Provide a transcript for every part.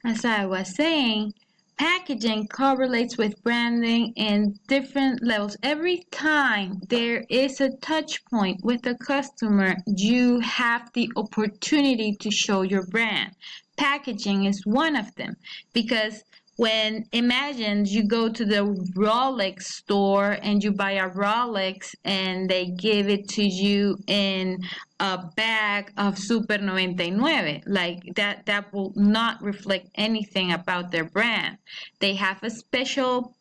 As I was saying, packaging correlates with branding in different levels. Every time there is a touch point with a customer, you have the opportunity to show your brand. Packaging is one of them because when imagine you go to the Rolex store and you buy a Rolex and they give it to you in a bag of Super 99, like that will not reflect anything about their brand. They have a special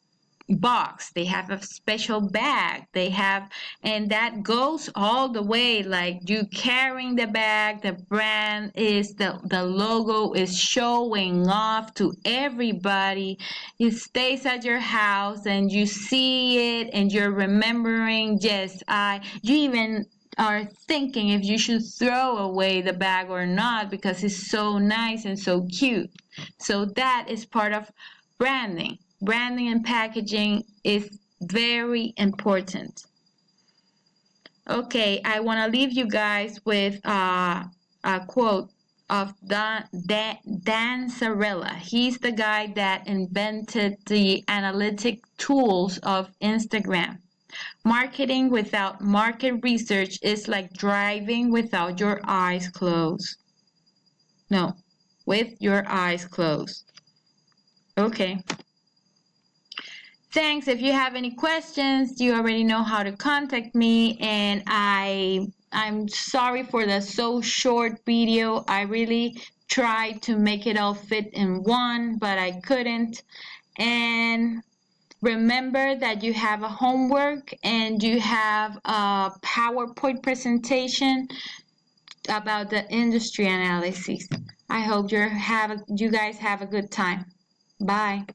box, they have a special bag, they have, and that goes all the way, like you carrying the bag, the brand is the logo is showing off to everybody. It stays at your house and you see it and you're remembering, yes, you even are thinking if you should throw away the bag or not because it's so nice and so cute. So that is part of branding. Branding and packaging is very important. Okay, I want to leave you guys with a quote of Dan Sarella. He's the guy that invented the analytic tools of Instagram. Marketing without market research is like driving without your eyes closed. No, with your eyes closed. Okay. Thanks. If you have any questions, you already know how to contact me. And I'm sorry for the so short video. I really tried to make it all fit in one, but I couldn't. And remember that you have a homework and you have a PowerPoint presentation about the industry analysis. I hope you guys have a good time. Bye.